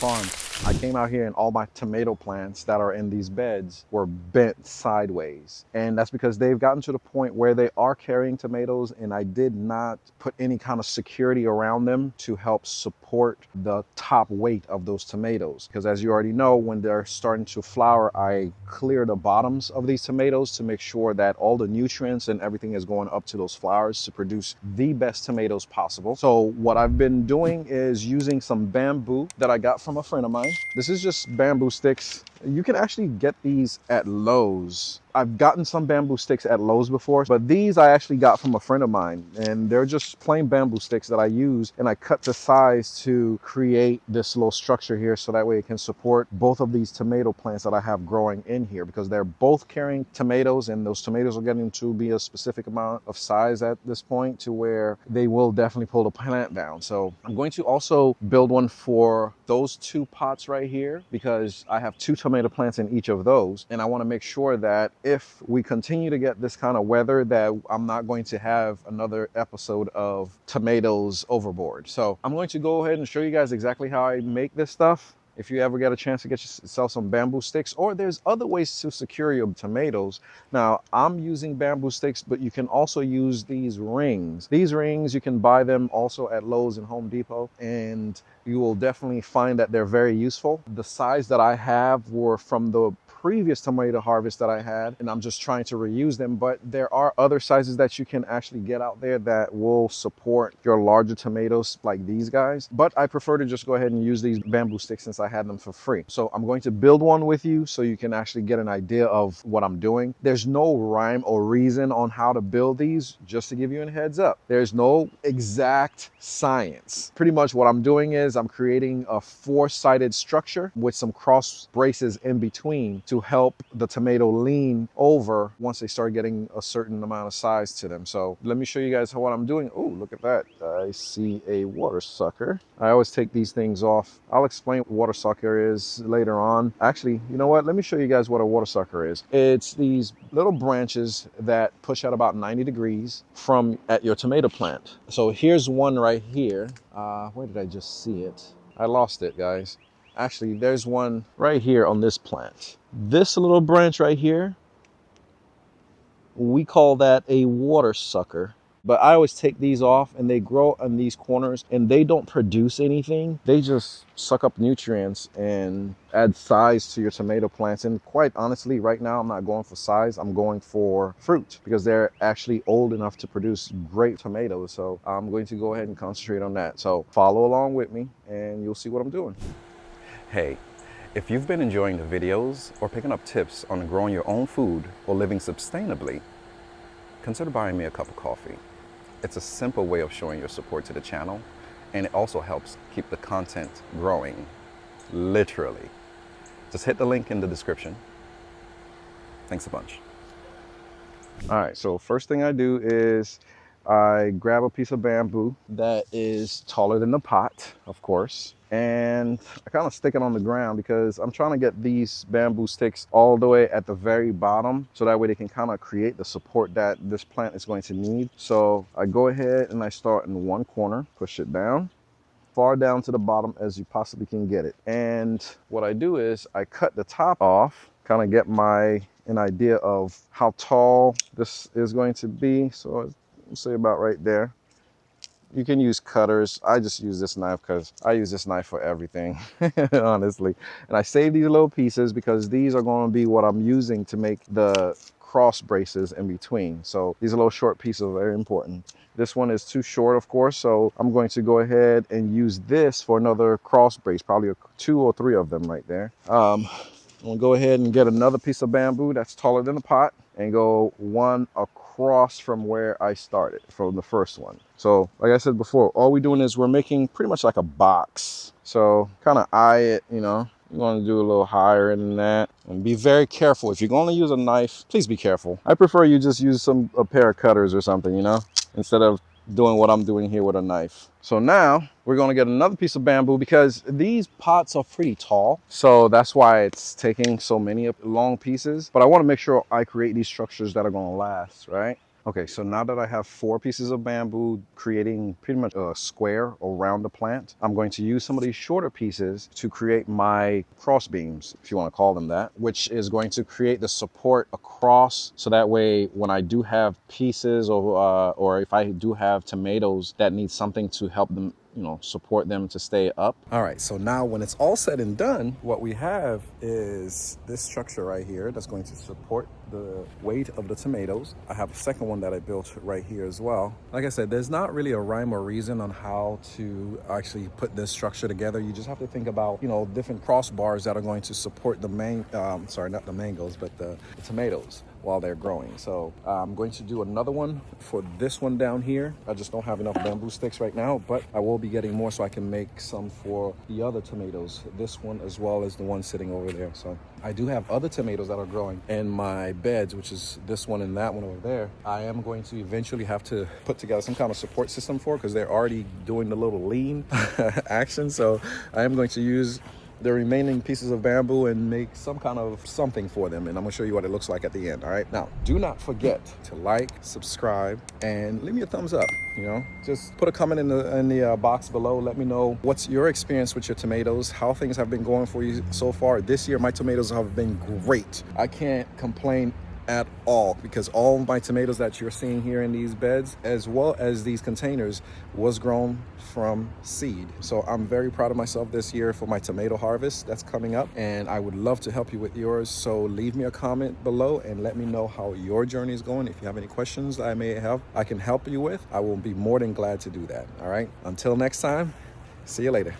farm, I came out here and all my tomato plants that are in these beds were bent sideways. And that's because they've gotten to the point where they are carrying tomatoes, and I did not put any kind of security around them to help support the top weight of those tomatoes. Because as you already know, when they're starting to flower, I clear the bottoms of these tomatoes to make sure that all the nutrients and everything is going up to those flowers to produce the best tomatoes possible. So what I've been doing is using some bamboo that I got from a friend of mine. This is just bamboo sticks. You can actually get these at Lowe's. I've gotten some bamboo sticks at Lowe's before, but these I actually got from a friend of mine, and they're just plain bamboo sticks that I use, and I cut to size to create this little structure here so that way it can support both of these tomato plants that I have growing in here, because they're both carrying tomatoes, and those tomatoes are getting to be a specific amount of size at this point to where they will definitely pull the plant down. So I'm going to also build one for those two pots right here, because I have two tomato plants in each of those, and I want to make sure that if we continue to get this kind of weather, that I'm not going to have another episode of tomatoes overboard. So I'm going to go ahead and show you guys exactly how I make this stuff. If you ever get a chance to get yourself some bamboo sticks, or there's other ways to secure your tomatoes. Now I'm using bamboo sticks, but you can also use these rings. These rings, you can buy them also at Lowe's and Home Depot, and you will definitely find that they're very useful. The size that I have were from the previous tomato harvest that I had, and I'm just trying to reuse them, but there are other sizes that you can actually get out there that will support your larger tomatoes like these guys. But I prefer to just go ahead and use these bamboo sticks since I had them for free. So I'm going to build one with you so you can actually get an idea of what I'm doing. There's no rhyme or reason on how to build these, just to give you a heads up. There's no exact science. Pretty much what I'm doing is I'm creating a four-sided structure with some cross braces in between to help the tomato lean over once they start getting a certain amount of size to them. So let me show you guys what I'm doing. Oh, look at that. I see a water sucker. I always take these things off. I'll explain what water sucker is later on. Actually, you know what? Let me show you guys what a water sucker is. It's these little branches that push out about 90 degrees from at your tomato plant. So here's one right here. Where did I just see it? I lost it, guys. Actually, there's one right here on this plant. This little branch right here, we call that a water sucker. But I always take these off, and they grow on these corners, and they don't produce anything. They just suck up nutrients and add size to your tomato plants. And quite honestly, right now, I'm not going for size. I'm going for fruit, because they're actually old enough to produce great tomatoes. So I'm going to go ahead and concentrate on that. So follow along with me, and you'll see what I'm doing. Hey, if you've been enjoying the videos or picking up tips on growing your own food or living sustainably, consider buying me a cup of coffee. It's a simple way of showing your support to the channel, and it also helps keep the content growing, literally. Just hit the link in the description. Thanks a bunch. All right, so first thing I do is I grab a piece of bamboo that is taller than the pot, of course, and I kind of stick it on the ground because I'm trying to get these bamboo sticks all the way at the very bottom, so that way they can kind of create the support that this plant is going to need. So I go ahead and I start in one corner, push it down, far down to the bottom as you possibly can get it. And what I do is I cut the top off, kind of get an idea of how tall this is going to be. So I'll say about right there. You can use cutters. I just use this knife because I use this knife for everything, honestly. And I save these little pieces because these are going to be what I'm using to make the cross braces in between. So these little short pieces are very important. This one is too short, of course, so I'm going to go ahead and use this for another cross brace, probably 2 or 3 of them right there. I'm gonna go ahead and get another piece of bamboo that's taller than the pot and go one across from where I started, from the first one. So like I said before, all we're doing is we're making pretty much like a box. So kind of eye it, you know. You want to do a little higher than that, and be very careful. If you're going to use a knife, please be careful. I prefer you just use a pair of cutters or something, you know, instead of doing what I'm doing here with a knife. So now we're going to get another piece of bamboo because these pots are pretty tall. So that's why it's taking so many long pieces. But I want to make sure I create these structures that are going to last, right? Okay, so now that I have 4 pieces of bamboo creating pretty much a square around the plant, I'm going to use some of these shorter pieces to create my cross beams, if you want to call them that, which is going to create the support across, so that way when I do have pieces or if I do have tomatoes that need something to help them, you know, support them to stay up. All right, so now when it's all said and done, what we have is this structure right here that's going to support the weight of the tomatoes. I have a second one that I built right here as well. Like I said, there's not really a rhyme or reason on how to actually put this structure together. You just have to think about, you know, different crossbars that are going to support the not the mangoes, but the tomatoes while they're growing. So I'm going to do another one for this one down here. I just don't have enough bamboo sticks right now, but I will be getting more so I can make some for the other tomatoes, this one as well as the one sitting over there. So I do have other tomatoes that are growing in my beds, which is this one and that one over there. I am going to eventually have to put together some kind of support system for, because they're already doing the little lean action. So I am going to use the remaining pieces of bamboo and make some kind of something for them, and I'm gonna show you what it looks like at the end. All right, now do not forget to like, subscribe, and leave me a thumbs up. You know, just put a comment in the box below. Let me know what's your experience with your tomatoes, how things have been going for you so far this year. My tomatoes have been great. I can't complain at all, because all my tomatoes that you're seeing here in these beds as well as these containers was grown from seed. So I'm very proud of myself this year for my tomato harvest that's coming up, and I would love to help you with yours. So leave me a comment below and let me know how your journey is going. If you have any questions that I can help you with, I will be more than glad to do that. All right, until next time, see you later.